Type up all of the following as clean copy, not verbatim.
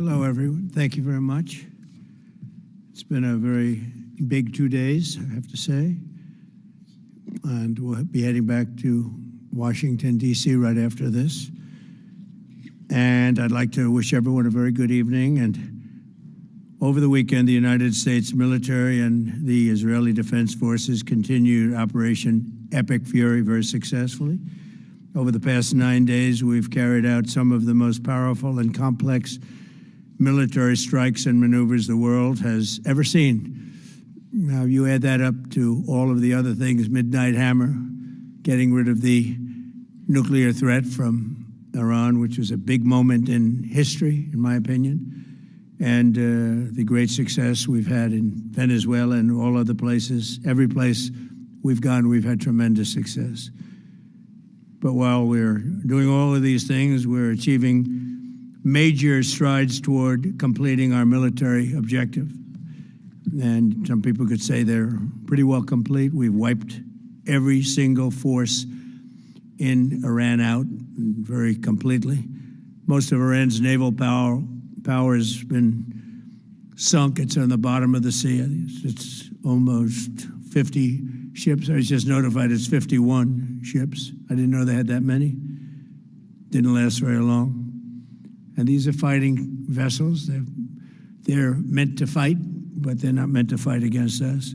Hello, everyone. Thank you very much. It's been a very big 2 days, I have to say. And we'll be heading back to Washington, D.C. right after this. And I'd like to wish everyone a very good evening. And over the weekend, the United States military and the Israeli Defense Forces continued Operation Epic Fury very successfully. Over the past 9 days, we've carried out some of the most powerful and complex military strikes and maneuvers the world has ever seen. Now, you add that up to all of the other things, Midnight Hammer, getting rid of the nuclear threat from Iran, which was a big moment in history, in my opinion, and the great success we've had in Venezuela and all other places. Every place we've gone, we've had tremendous success. But while we're doing all of these things, we're achieving major strides toward completing our military objective. And some people could say they're pretty well complete. We've wiped every single force in Iran out very completely. Most of Iran's naval power has been sunk. It's on the bottom of the sea. It's almost 50 ships. I was just notified it's 51 ships. I didn't know they had that many. Didn't last very long. And these are fighting vessels. They're meant to fight, but they're not meant to fight against us.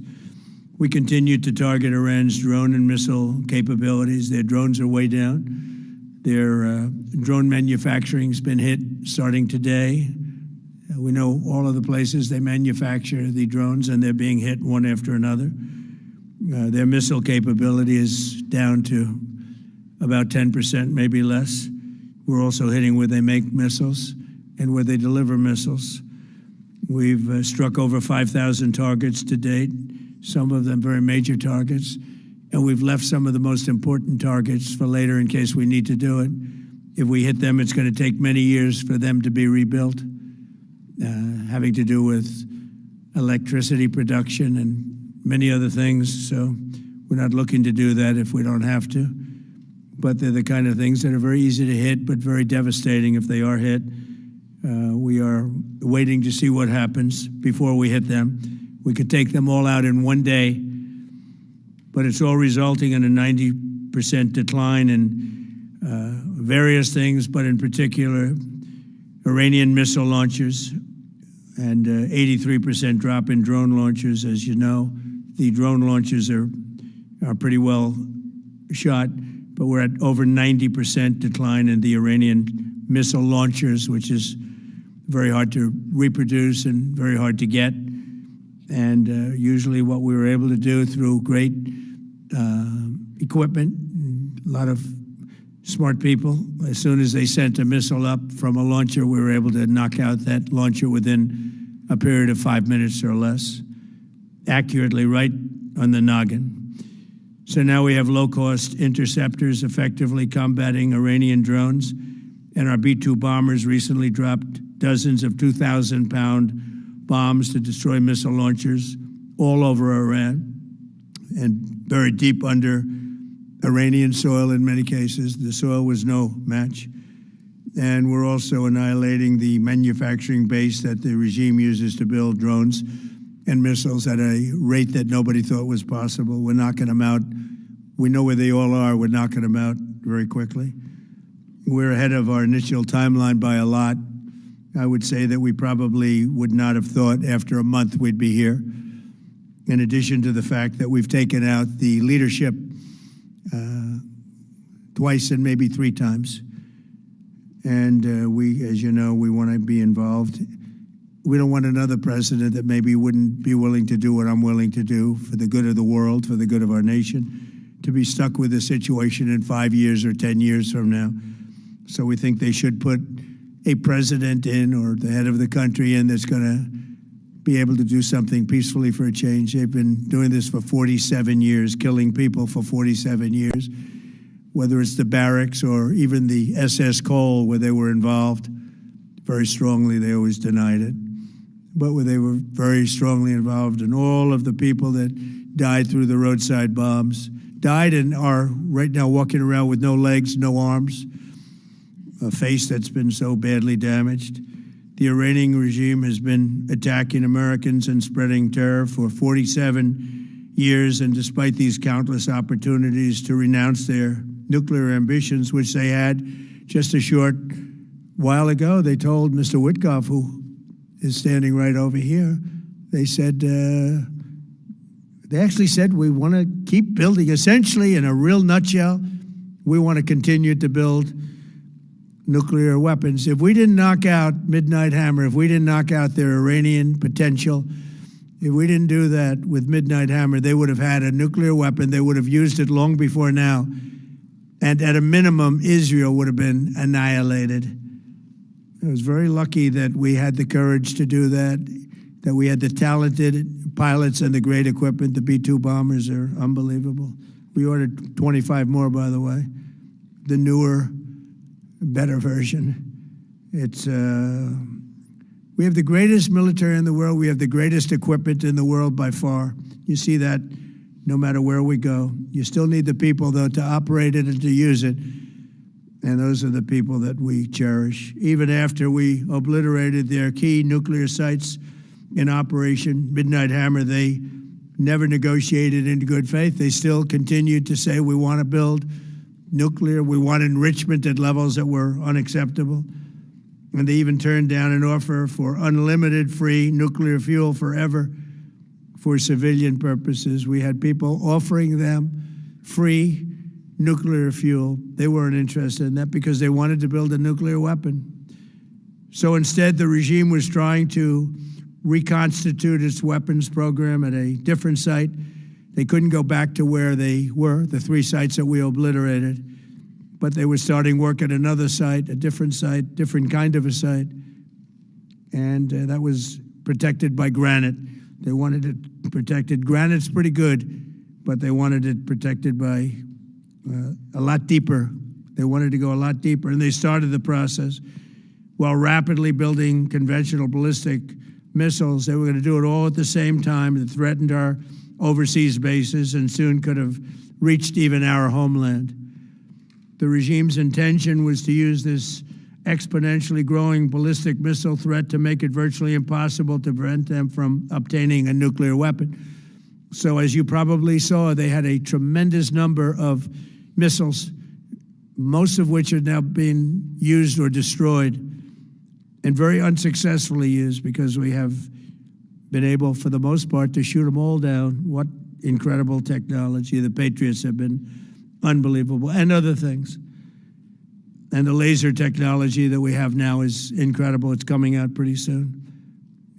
We continue to target Iran's drone and missile capabilities. Their drones are way down. Their drone manufacturing's been hit starting today. We know all of the places they manufacture the drones, and they're being hit one after another. Their missile capability is down to about 10%, maybe less. We're also hitting where they make missiles and where they deliver missiles. We've struck over 5,000 targets to date, some of them very major targets, and we've left some of the most important targets for later in case we need to do it. If we hit them, it's going to take many years for them to be rebuilt, having to do with electricity production and many other things. So we're not looking to do that if we don't have to. But they're the kind of things that are very easy to hit, but very devastating if they are hit. We are waiting to see what happens before we hit them. We could take them all out in one day, but it's all resulting in a 90% decline in various things, but in particular, Iranian missile launchers and 83% drop in drone launchers. As you know, the drone launchers are pretty well shot, but we're at over 90% decline in the Iranian missile launchers, which is very hard to reproduce and very hard to get. And usually what we were able to do through great equipment, a lot of smart people, as soon as they sent a missile up from a launcher, we were able to knock out that launcher within a period of 5 minutes or less, accurately, right on the noggin. So now we have low-cost interceptors effectively combating Iranian drones, and our B-2 bombers recently dropped dozens of 2,000-pound bombs to destroy missile launchers all over Iran and buried deep under Iranian soil in many cases. The soil was no match. And we're also annihilating the manufacturing base that the regime uses to build drones and missiles at a rate that nobody thought was possible. We're knocking them out. We know where they all are. We're knocking them out very quickly. We're ahead of our initial timeline by a lot. I would say that we probably would not have thought after a month we'd be here, in addition to the fact that we've taken out the leadership twice and maybe 3 times. And we, as you know, we want to be involved. We don't want another president that maybe wouldn't be willing to do what I'm willing to do for the good of the world, for the good of our nation, to be stuck with a situation in 5 years or 10 years from now. So we think they should put a president in, or the head of the country in, that's going to be able to do something peacefully for a change. They've been doing this for 47 years, killing people for 47 years, whether it's the barracks or even the SS Cole where they were involved. Very strongly, they always denied it. But where they were very strongly involved in all of the people that died through the roadside bombs, died and are right now walking around with no legs, no arms, a face that's been so badly damaged. The Iranian regime has been attacking Americans and spreading terror for 47 years, and despite these countless opportunities to renounce their nuclear ambitions, which they had just a short while ago, they told Mr. Witkoff, who is standing right over here, they said, they actually said, we want to keep building. Essentially, in a real nutshell, we want to continue to build nuclear weapons. If we didn't knock out Midnight Hammer, if we didn't knock out their Iranian potential, if we didn't do that with Midnight Hammer, they would have had a nuclear weapon. They would have used it long before now. And at a minimum, Israel would have been annihilated. I was very lucky that we had the courage to do that we had the talented pilots and the great equipment. The B-2 bombers are unbelievable. We ordered 25 more, by the way. The newer, better version. It's we have the greatest military in the world. We have the greatest equipment in the world by far. You see that no matter where we go. You still need the people, though, to operate it and to use it. And those are the people that we cherish. Even after we obliterated their key nuclear sites in Operation Midnight Hammer, they never negotiated in good faith. They still continued to say, we want to build nuclear. We want enrichment at levels that were unacceptable. And they even turned down an offer for unlimited free nuclear fuel forever for civilian purposes. We had people offering them free nuclear fuel. They weren't interested in that because they wanted to build a nuclear weapon. So instead, the regime was trying to reconstitute its weapons program at a different site. They couldn't go back to where they were, the 3 sites that we obliterated, but they were starting work at another site, a different site, different kind of a site, and that was protected by granite. They wanted it protected. Granite's pretty good, but they wanted it protected by a lot deeper. They wanted to go a lot deeper, and they started the process while rapidly building conventional ballistic missiles. They were going to do it all at the same time. It threatened our overseas bases and soon could have reached even our homeland. The regime's intention was to use this exponentially growing ballistic missile threat to make it virtually impossible to prevent them from obtaining a nuclear weapon. So as you probably saw, they had a tremendous number of missiles, most of which are now being used or destroyed, and very unsuccessfully used because we have been able, for the most part, to shoot them all down. What incredible technology. The Patriots have been unbelievable, and other things. And the laser technology that we have now is incredible. It's coming out pretty soon.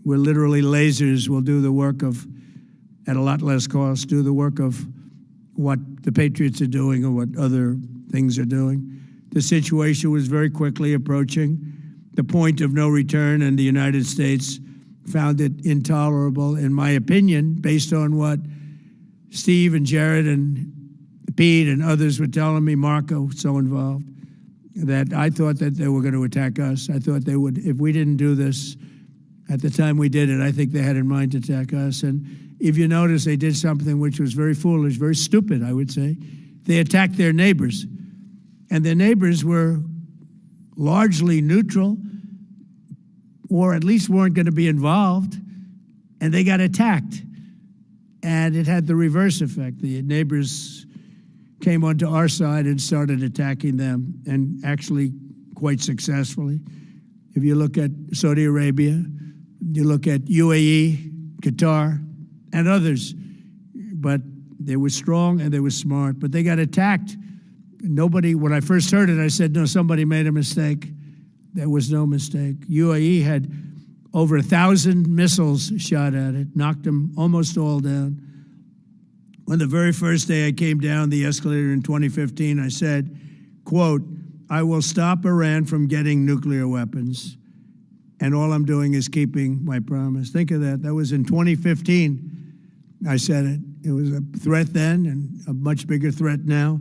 Where literally lasers will do the work of, at a lot less cost, do the work of what the Patriots are doing or what other things are doing. The situation was very quickly approaching the point of no return, and the United States found it intolerable, in my opinion, based on what Steve and Jared and Pete and others were telling me, Marco, so involved, that I thought that they were going to attack us. I thought they would, if we didn't do this at the time we did it, I think they had in mind to attack us. And if you notice, they did something which was very foolish, very stupid, I would say. They attacked their neighbors, and their neighbors were largely neutral, or at least weren't going to be involved, and they got attacked. And it had the reverse effect. The neighbors came onto our side and started attacking them, and actually quite successfully. If you look at Saudi Arabia, you look at UAE, Qatar, and others, but they were strong and they were smart, but they got attacked. Nobody, when I first heard it, I said, no, somebody made a mistake. There was no mistake. UAE had over 1,000 missiles shot at it, knocked them almost all down. On the very first day I came down the escalator in 2015, I said, quote, I will stop Iran from getting nuclear weapons, and all I'm doing is keeping my promise. Think of that. That was in 2015. I said it. It was a threat then and a much bigger threat now,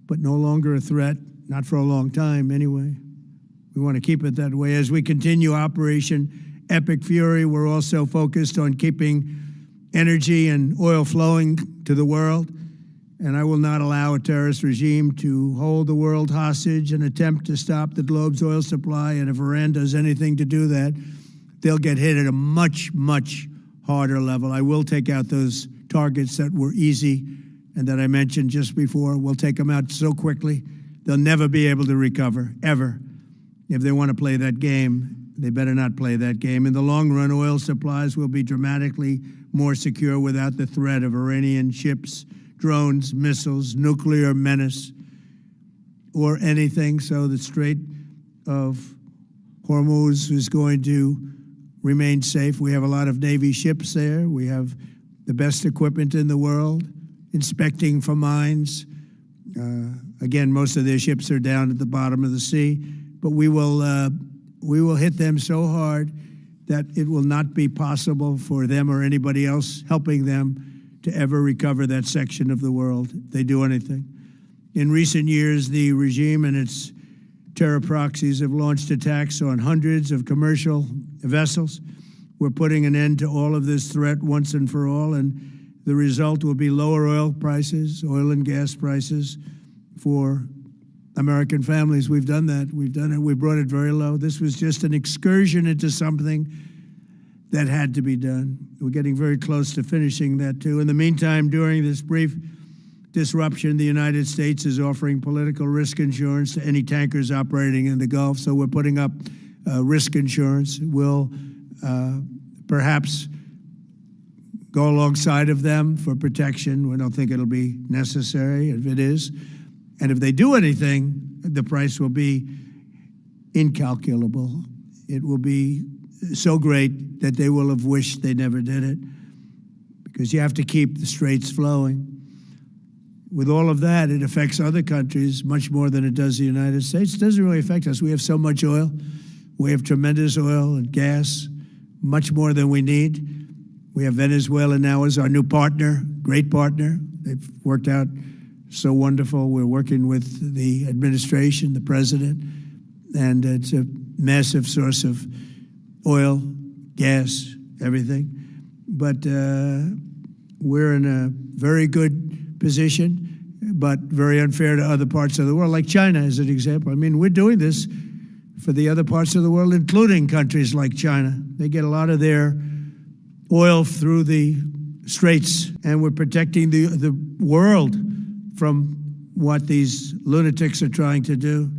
but no longer a threat, not for a long time anyway. We want to keep it that way. As we continue Operation Epic Fury, we're also focused on keeping energy and oil flowing to the world. and I will not allow a terrorist regime to hold the world hostage and attempt to stop the globe's oil supply. And if Iran does anything to do that, they'll get hit at a much, much harder level. I will take out those targets that were easy and that I mentioned just before. We'll take them out so quickly, they'll never be able to recover, ever. If they want to play that game, they better not play that game. In the long run, oil supplies will be dramatically more secure without the threat of Iranian ships, drones, missiles, nuclear menace, or anything. So the Strait of Hormuz is going to remain safe. We have a lot of Navy ships there. We have the best equipment in the world, inspecting for mines. Again, most of their ships are down at the bottom of the sea, but we will hit them so hard that it will not be possible for them or anybody else helping them to ever recover that section of the world if they do anything. In recent years, the regime and its terror proxies have launched attacks on hundreds of commercial vessels. We're putting an end to all of this threat once and for all, and the result will be lower oil prices, oil and gas prices for American families. We've done that. We've done it. We brought it very low. This was just an excursion into something that had to be done. We're getting very close to finishing that, too. In the meantime, during this brief disruption, the United States is offering political risk insurance to any tankers operating in the Gulf. So we're putting up risk insurance. We'll perhaps go alongside of them for protection. We don't think it'll be necessary. If it is, and if they do anything, the price will be incalculable. It will be so great that they will have wished they never did it, because you have to keep the straits flowing. With all of that, it affects other countries much more than it does the United States. It doesn't really affect us. We have so much oil. We have tremendous oil and gas, much more than we need. We have Venezuela now as our new partner, great partner. They've worked out so wonderful. We're working with the administration, the president, and it's a massive source of oil, gas, everything. But we're in a very good position, but very unfair to other parts of the world, like China as an example. I mean, we're doing this for the other parts of the world, including countries like China. They get a lot of their oil through the straits, and we're protecting the world from what these lunatics are trying to do,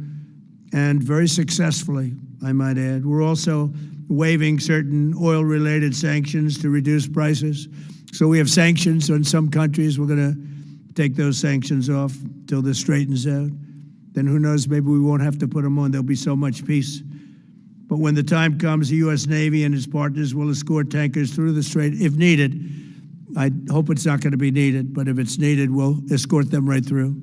and very successfully, I might add. We're also waiving certain oil-related sanctions to reduce prices. So we have sanctions on some countries. We're going to take those sanctions off till this straightens out. Then who knows, maybe we won't have to put them on. There'll be so much peace. But when the time comes, the U.S. Navy and its partners will escort tankers through the strait if needed. I hope it's not going to be needed, but if it's needed, we'll escort them right through.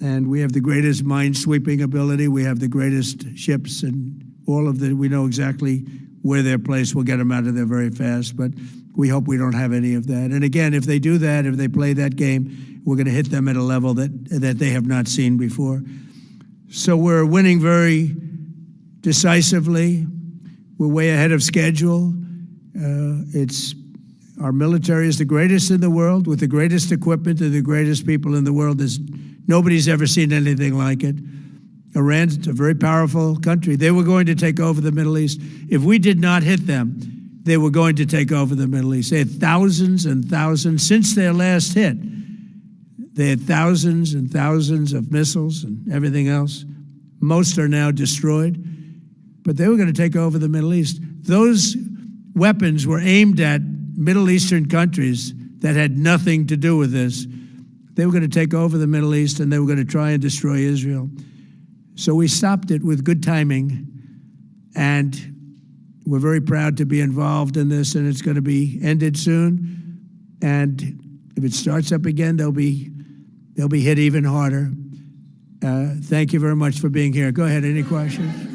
And we have the greatest mine-sweeping ability. We have the greatest ships, and all of the, we know exactly where they're placed. We'll get them out of there very fast, but we hope we don't have any of that. And again, if they do that, if they play that game, we're going to hit them at a level that they have not seen before. So we're winning very decisively. We're way ahead of schedule. Our military is the greatest in the world, with the greatest equipment and the greatest people in the world. Nobody's ever seen anything like it. Iran's a very powerful country. They were going to take over the Middle East. If we did not hit them, they were going to take over the Middle East. They had thousands and thousands. Since their last hit, they had thousands and thousands of missiles and everything else. Most are now destroyed. But they were going to take over the Middle East. Those weapons were aimed at Middle Eastern countries that had nothing to do with this. They were going to take over the Middle East, and they were going to try and destroy Israel. So we stopped it with good timing, and we're very proud to be involved in this, and it's going to be ended soon. And if it starts up again, they'll be hit even harder. Thank you very much for being here. Go ahead, any questions?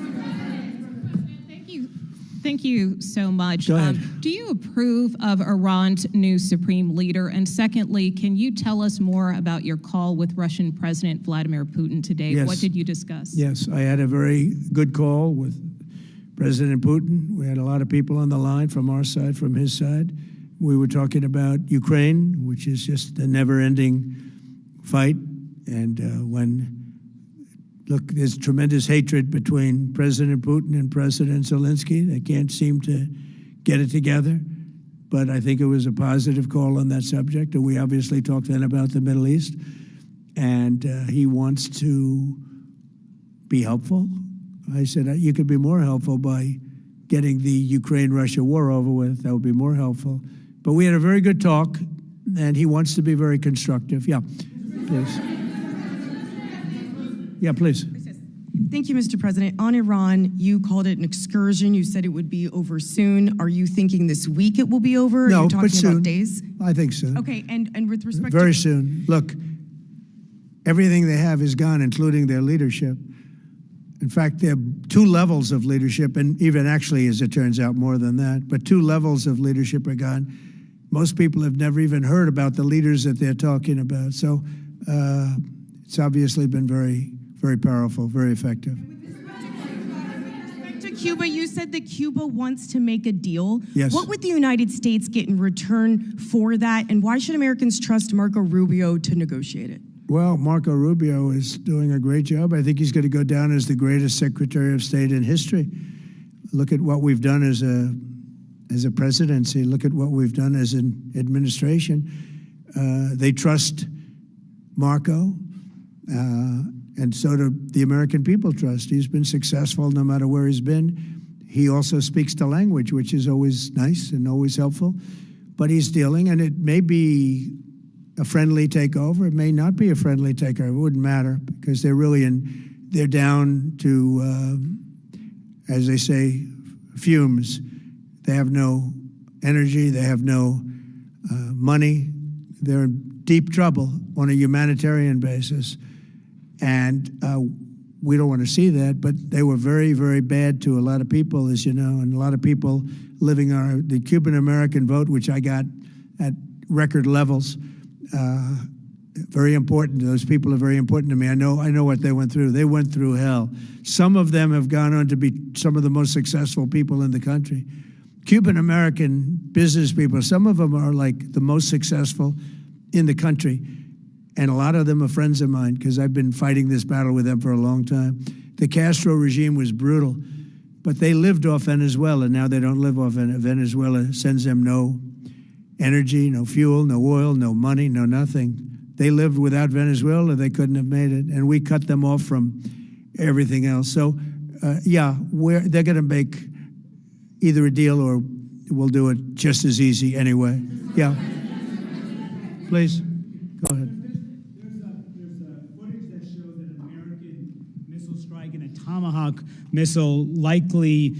Thank you so much. Go ahead. Do you approve of Iran's new supreme leader? And secondly, can you tell us more about your call with Russian President Vladimir Putin today? Yes. What did you discuss? Yes, I had a very good call with President Putin. We had a lot of people on the line from our side, from his side. We were talking about Ukraine, which is just a never-ending fight. And look, there's tremendous hatred between President Putin and President Zelensky. They can't seem to get it together. But I think it was a positive call on that subject. And we obviously talked then about the Middle East. And he wants to be helpful. I said, you could be more helpful by getting the Ukraine-Russia war over with. That would be more helpful. But we had a very good talk, and he wants to be very constructive. Yeah, please. Yeah, please. Thank you, Mr. President. On Iran, you called it an excursion. You said it would be over soon. Are you thinking this week it will be over? No, Are you talking but soon. about days? I think soon. Okay, and with respect Very to... soon. Look, everything they have is gone, including their leadership. In fact, there are two levels of leadership, and even actually, as it turns out, more than that. But two levels of leadership are gone. Most people have never even heard about the leaders that they're talking about. So it's obviously been very, very powerful, very effective. With respect to Cuba, you said that Cuba wants to make a deal. Yes. What would the United States get in return for that, and why should Americans trust Marco Rubio to negotiate it? Well, Marco Rubio is doing a great job. I think he's going to go down as the greatest Secretary of State in history. Look at what we've done as a presidency. Look at what we've done as an administration. They trust Marco, and so do the American people trust. He's been successful no matter where he's been. He also speaks the language, which is always nice and always helpful. But he's dealing, and it may be a friendly takeover. It may not be a friendly takeover. It wouldn't matter because they're really they're down to, as they say, fumes. They have no energy. They have no money. They're in deep trouble on a humanitarian basis. And we don't want to see that, but they were very, very bad to a lot of people, as you know, and a lot of people living on the Cuban-American vote, which I got at record levels. Very important. Those people are very important to me. I know what they went through. They went through hell. Some of them have gone on to be some of the most successful people in the country. Cuban-American business people, some of them are like the most successful in the country. And a lot of them are friends of mine because I've been fighting this battle with them for a long time. The Castro regime was brutal, but they lived off Venezuela. Now they don't live off Venezuela. Sends them no energy, no fuel, no oil, no money, no nothing. They lived without Venezuela. They couldn't have made it. And we cut them off from everything else. So, yeah, they're going to make either a deal or we'll do it just as easy anyway. Yeah. Please, go ahead. Tomahawk missile likely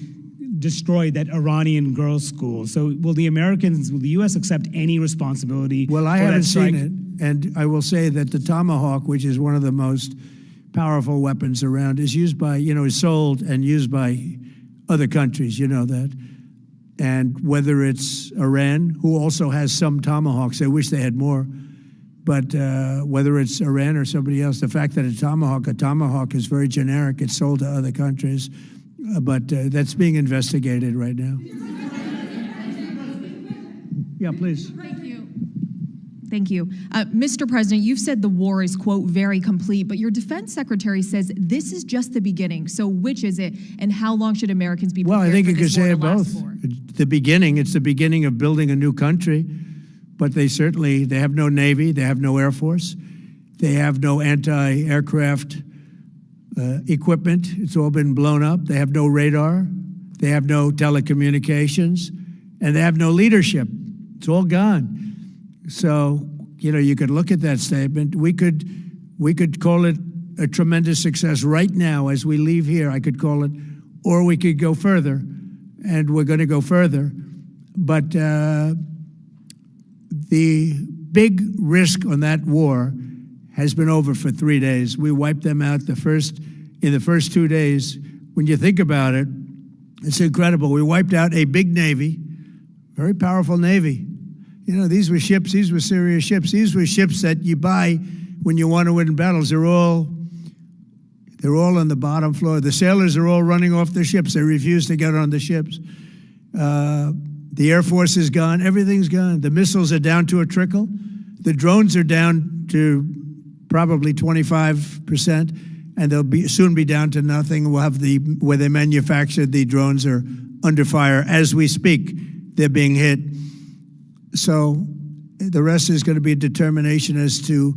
destroyed that Iranian girls' school. So will the U.S. accept any responsibility? Well, I for haven't that strike? seen it, and I will say that the Tomahawk, which is one of the most powerful weapons around, is used by, is sold and used by other countries, you know that. And whether it's Iran, who also has some Tomahawks, I wish they had more, but whether it's Iran or somebody else, the fact that a Tomahawk is very generic. It's sold to other countries, but that's being investigated right now. Yeah, please. Thank you. Mr. President, you've said the war is, quote, very complete, but your defense secretary says this is just the beginning. So which is it, and how long should Americans be prepared Well, I think for you could this war say to it last both. for? It's the beginning of building a new country, but they have no Navy, they have no Air Force, they have no anti-aircraft equipment. It's all been blown up. They have no radar, they have no telecommunications, and they have no leadership. It's all gone. So, you could look at that statement. We could call it a tremendous success right now as we leave here. I could call it, or we could go further, and we're going to go further. But the big risk on that war has been over for 3 days. We wiped them out in the first 2 days. When you think about it, it's incredible. We wiped out a big Navy, very powerful Navy. These were ships, these were serious ships. These were ships that you buy when you want to win battles. They're all on the bottom floor. The sailors are all running off the ships. They refuse to get on the ships. The Air Force is gone. Everything's gone. The missiles are down to a trickle. The drones are down to probably 25%, and they'll soon be down to nothing. We'll have where they manufactured the drones are under fire as we speak. They're being hit. So the rest is going to be a determination as to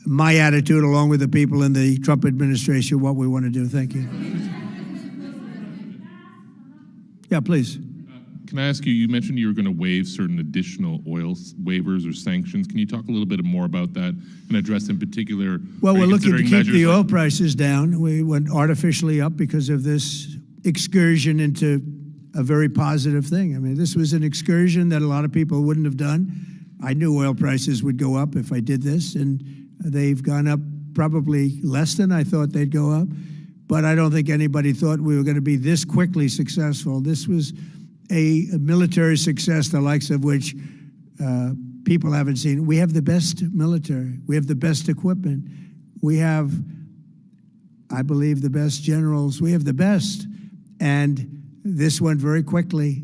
my attitude, along with the people in the Trump administration, what we want to do. Thank you. Yeah, please. Can I ask you, you mentioned you were going to waive certain additional oil waivers or sanctions. Can you talk a little bit more about that and address in particular? Well, we're looking to keep the oil like prices down. We went artificially up because of this excursion into a very positive thing. I mean, this was an excursion that a lot of people wouldn't have done. I knew oil prices would go up if I did this, and they've gone up probably less than I thought they'd go up. But I don't think anybody thought we were going to be this quickly successful. This was a military success, the likes of which people haven't seen. We have the best military. We have the best equipment. We have, I believe, the best generals. We have the best. And this went very quickly.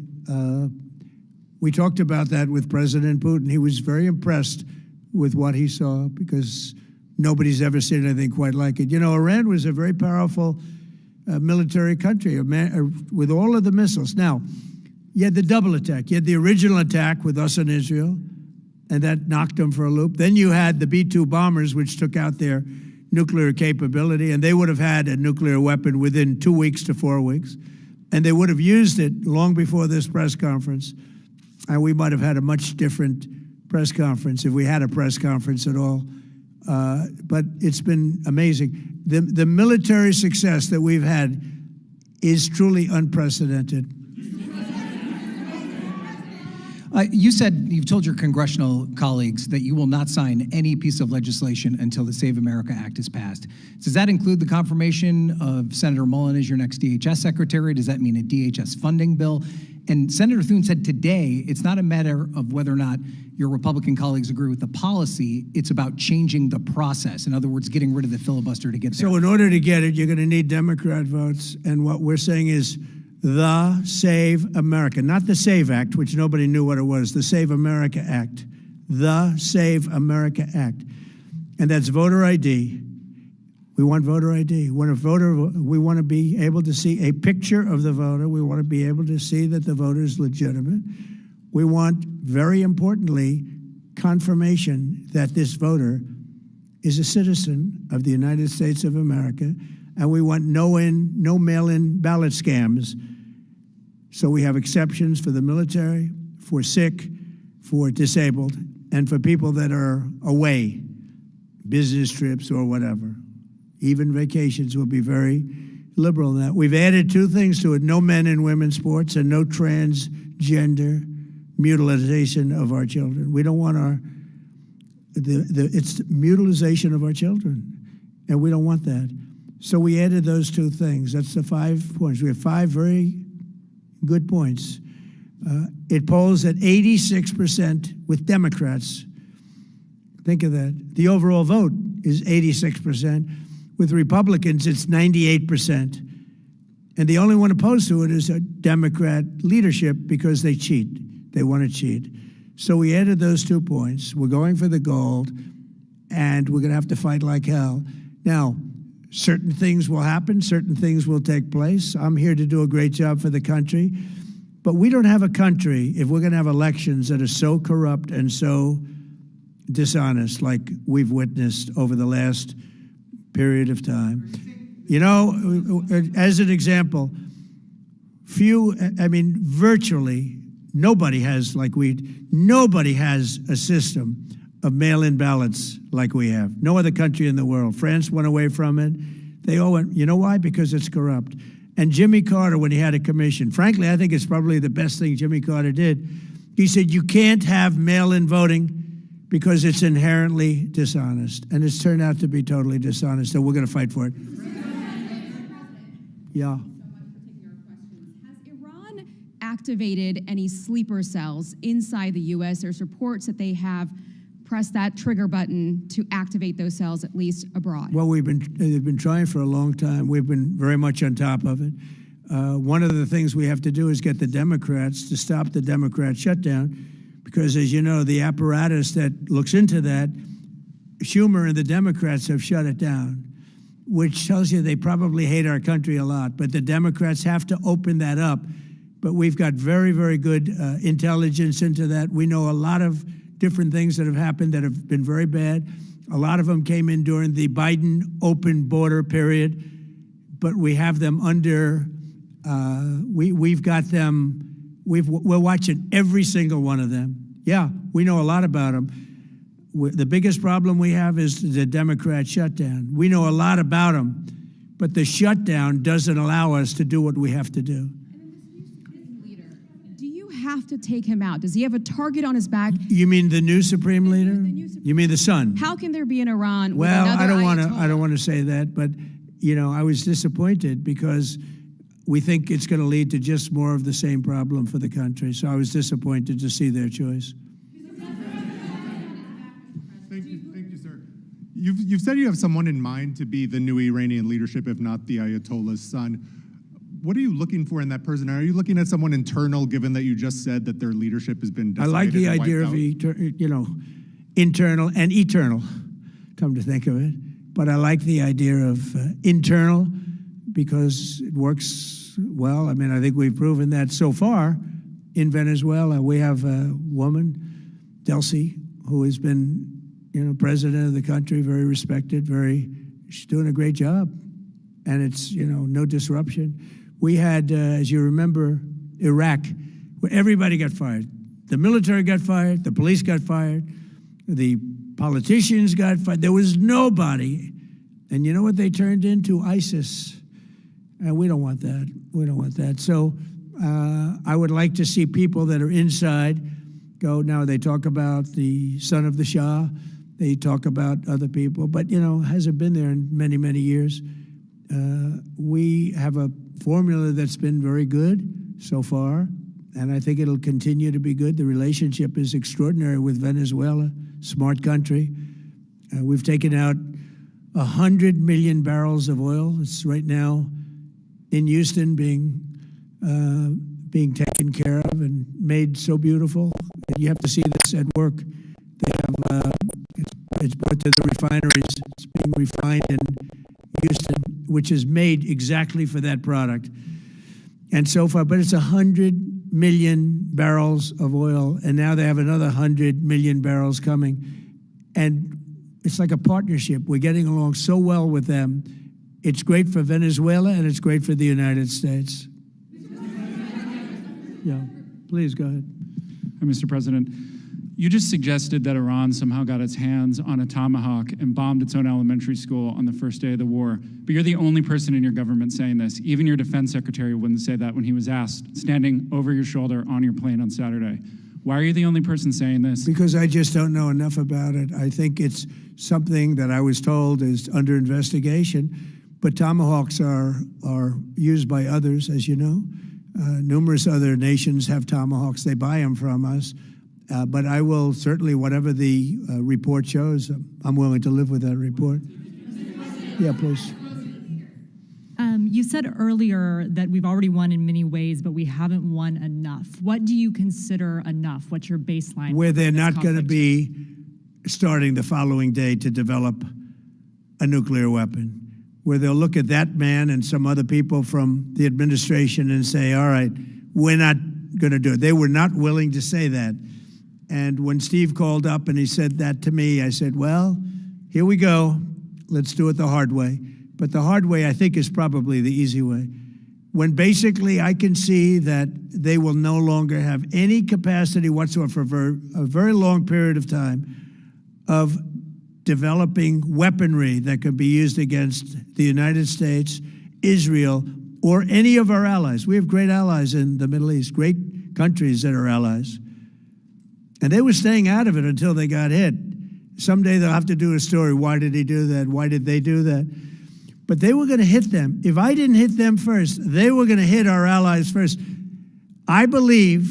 We talked about that with President Putin. He was very impressed with what he saw because nobody's ever seen anything quite like it. You know, Iran was a very powerful military country with all of the missiles. Now, you had the double attack. You had the original attack with us and Israel, and that knocked them for a loop. Then you had the B-2 bombers, which took out their nuclear capability, and they would have had a nuclear weapon within 2 weeks to 4 weeks, and they would have used it long before this press conference, and we might have had a much different press conference if we had a press conference at all. But it's been amazing. The military success that we've had is truly unprecedented. You said you've told your congressional colleagues that you will not sign any piece of legislation until the Save America Act is passed. Does that include the confirmation of Senator Mullen as your next DHS secretary? Does that mean a DHS funding bill? And Senator Thune said today it's not a matter of whether or not your Republican colleagues agree with the policy, it's about changing the process. In other words, getting rid of the filibuster to get there. So in order to get it, you're going to need Democrat votes. And what we're saying is the Save America, not the SAVE Act, which nobody knew what it was, the Save America Act, the Save America Act. And that's voter ID. We want voter ID. When a voter, we want to be able to see a picture of the voter. We want to be able to see that the voter is legitimate. We want, very importantly, confirmation that this voter is a citizen of the United States of America, and we want no mail-in ballot scams. So we have exceptions for the military, for sick, for disabled, and for people that are away, business trips or whatever. Even vacations will be very liberal in that. We've added two things to it: no men and women sports and no transgender mutilization of our children. We don't want it's mutilization of our children, and we don't want that. So we added those two things. That's the 5 points. We have 5 very good points. It polls at 86% with Democrats. Think of that. The overall vote is 86%. With Republicans, it's 98%. And the only one opposed to it is a Democrat leadership because they cheat. They want to cheat. So we added those 2 points. We're going for the gold, and we're going to have to fight like hell. Now, certain things will happen. Certain things will take place. I'm here to do a great job for the country. But we don't have a country if we're going to have elections that are so corrupt and so dishonest like we've witnessed over the last period of time. You know, as an example, virtually nobody has nobody has a system of mail-in ballots like we have. No other country in the world. France went away from it. They all went, you know why? Because it's corrupt. And Jimmy Carter, when he had a commission, frankly, I think it's probably the best thing Jimmy Carter did. He said, you can't have mail-in voting because it's inherently dishonest. And it's turned out to be totally dishonest, so we're going to fight for it. Yeah. Has Iran activated any sleeper cells inside the U.S.? There's reports that they have pressed that trigger button to activate those cells, at least abroad. Well, they've been trying for a long time. We've been very much on top of it. One of the things we have to do is get the Democrats to stop the Democrat shutdown, because, as you know, the apparatus that looks into that Schumer and the Democrats have shut it down, which tells you they probably hate our country a lot. But the Democrats have to open that up. But we've got very, very good intelligence into that. We know a lot of different things that have happened that have been very bad. A lot of them came in during the Biden open border period, but we have them under, we've got them, we're watching every single one of them. Yeah, we know a lot about them. The biggest problem we have is the Democrat shutdown. We know a lot about them, but the shutdown doesn't allow us to do what we have to do. Do you have to take him out? Does he have a target on his back? You mean the new supreme leader? You mean the son? How can there be an Iran with Well, another I don't want Ayatollah? to say that, but you know, I was disappointed because we think it's going to lead to just more of the same problem for the country. So I was disappointed to see their choice. Thank you, sir. You've said you have someone in mind to be the new Iranian leadership, if not the Ayatollah's son. What are you looking for in that person? Are you looking at someone internal, given that you just said that their leadership has been I decimated like the and idea wiped of, out? internal and eternal, come to think of it. But I like the idea of internal because it works well. I mean, I think we've proven that so far in Venezuela. We have a woman, Delcy, who has been, president of the country, very respected, she's doing a great job. And it's, no disruption. We had, as you remember, Iraq, where everybody got fired. The military got fired, the police got fired, the politicians got fired. There was nobody. And you know what they turned into? ISIS. And we don't want that. We don't want that. So I would like to see people that are inside go. Now they talk about the son of the Shah. They talk about other people. But, hasn't been there in many, many years. We have a formula that's been very good so far, and I think it'll continue to be good. The relationship is extraordinary with Venezuela, smart country. We've taken out 100 million barrels of oil. It's right now in Houston being taken care of and made so beautiful. You have to see this at work. They have it's brought to the refineries. It's being refined in Houston, which is made exactly for that product. And so far, but it's 100 million barrels of oil, and now they have another 100 million barrels coming. And it's like a partnership. We're getting along so well with them. It's great for Venezuela, and it's great for the United States. Yeah, please go ahead. Hi, Mr. President. You just suggested that Iran somehow got its hands on a tomahawk and bombed its own elementary school on the first day of the war. But you're the only person in your government saying this. Even your defense secretary wouldn't say that when he was asked, standing over your shoulder on your plane on Saturday. Why are you the only person saying this? Because I just don't know enough about it. I think it's something that I was told is under investigation. But tomahawks are used by others, as you know. Numerous other nations have tomahawks. They buy them from us. But I will certainly, whatever the report shows, I'm willing to live with that report. Yeah, please. You said earlier that we've already won in many ways, but we haven't won enough. What do you consider enough? What's your baseline? Where they're not going to be starting the following day to develop a nuclear weapon. Where they'll look at that man and some other people from the administration and say, all right, we're not going to do it. They were not willing to say that. And when Steve called up and he said that to me, I said, well, here we go. Let's do it the hard way. But the hard way, I think, is probably the easy way. When basically I can see that they will no longer have any capacity whatsoever for a very long period of time of developing weaponry that could be used against the United States, Israel, or any of our allies. We have great allies in the Middle East, great countries that are allies. And they were staying out of it until they got hit. Someday they'll have to do a story. Why did he do that? Why did they do that? But they were going to hit them. If I didn't hit them first, they were going to hit our allies first. I believe,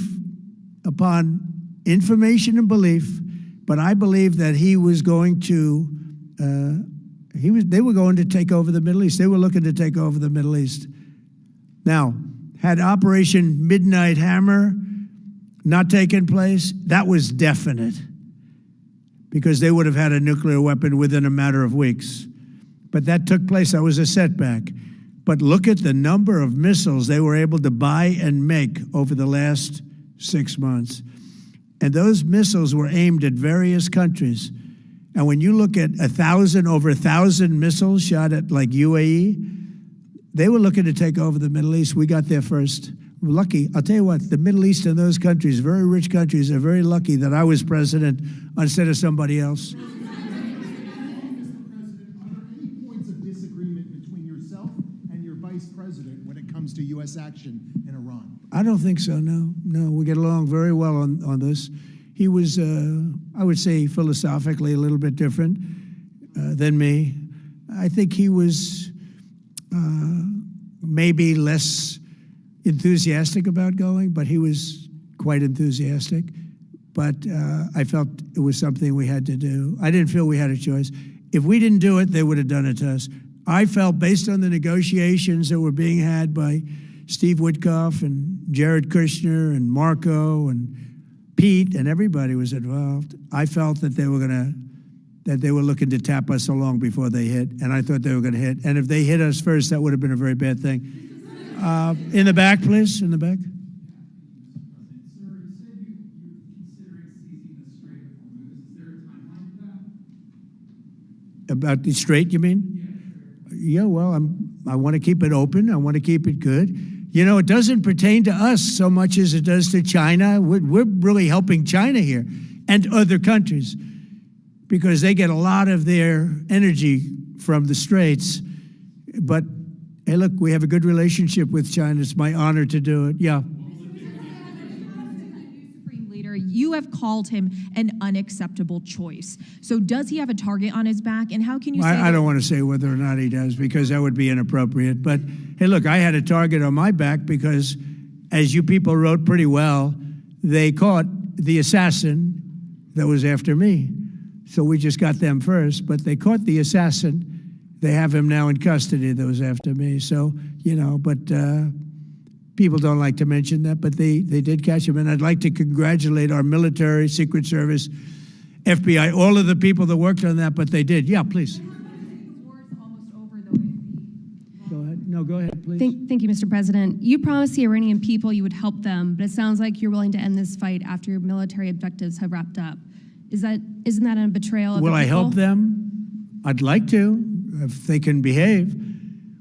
upon information and belief, but I believe that he was going to, they were going to take over the Middle East. They were looking to take over the Middle East. Now, had Operation Midnight Hammer not taken place, that was definite. because they would have had a nuclear weapon within a matter of weeks. But that took place. That was a setback. But look at the number of missiles they were able to buy and make over the last 6 months. And those missiles were aimed at various countries. And when you look at over 1,000 missiles shot at like UAE, they were looking to take over the Middle East. We got there first. We're lucky. I'll tell you what, the Middle East and those countries, very rich countries, are very lucky that I was president instead of somebody else. When it comes to U.S. action in Iran? I don't think so, no. No, we get along very well on this. He was, I would say, philosophically a little bit different than me. I think he was maybe less enthusiastic about going, but he was quite enthusiastic. But I felt it was something we had to do. I didn't feel we had a choice. If we didn't do it, they would have done it to us. I felt, based on the negotiations that were being had by Steve Witkoff and Jared Kushner and Marco and Pete, and everybody was involved, I felt that they were looking to tap us along before they hit, and I thought they were going to hit. And if they hit us first, that would have been a very bad thing. In the back, please, in the back. About the Strait, you mean? Yeah, well, I want to keep it open. I want to keep it good. You know, it doesn't pertain to us so much as it does to China. We're really helping China here and other countries because they get a lot of their energy from the Straits. But, hey, look, we have a good relationship with China. It's my honor to do it. Yeah. You have called him an unacceptable choice. So does he have a target on his back? And how can you say I don't want to say whether or not he does because that would be inappropriate. But, hey, look, I had a target on my back because, as you people wrote pretty well, they caught the assassin that was after me. So we just got them first. But they caught the assassin. They have him now in custody that was after me. So, you know, but people don't like to mention that, but they did catch him. And I'd like to congratulate our military, Secret Service, FBI, all of the people that worked on that, but they did. Yeah, please. Go ahead. No, go ahead, please. Thank you, Mr. President. You promised the Iranian people you would help them, but it sounds like you're willing to end this fight after your military objectives have wrapped up. Isn't that a betrayal of the people? Will I help them? I'd like to, if they can behave,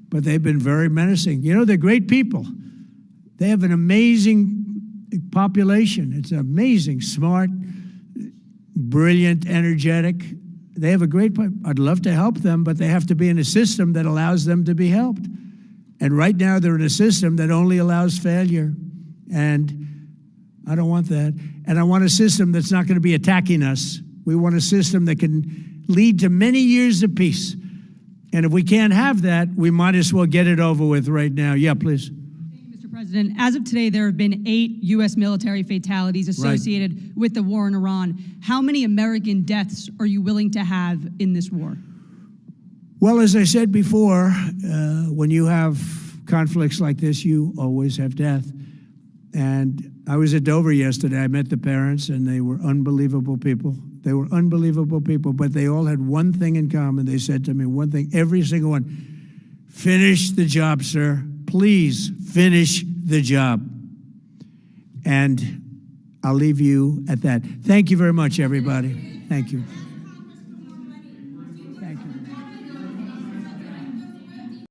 but they've been very menacing. You know, they're great people. They have an amazing population. It's amazing, smart, brilliant, energetic. They have a great, I'd love to help them, but they have to be in a system that allows them to be helped. And right now they're in a system that only allows failure. And I don't want that. And I want a system that's not going to be attacking us. We want a system that can lead to many years of peace. And if we can't have that, we might as well get it over with right now. Yeah, please. President, as of today, there have been 8 U.S. military fatalities associated with the war in Iran. How many American deaths are you willing to have in this war? Well, as I said before, when you have conflicts like this, you always have death. And I was at Dover yesterday. I met the parents, and they were unbelievable people. They were unbelievable people, but they all had one thing in common. They said to me one thing, every single one, finish the job, sir. Please finish the job. And I'll leave you at that. Thank you very much, everybody. Thank you.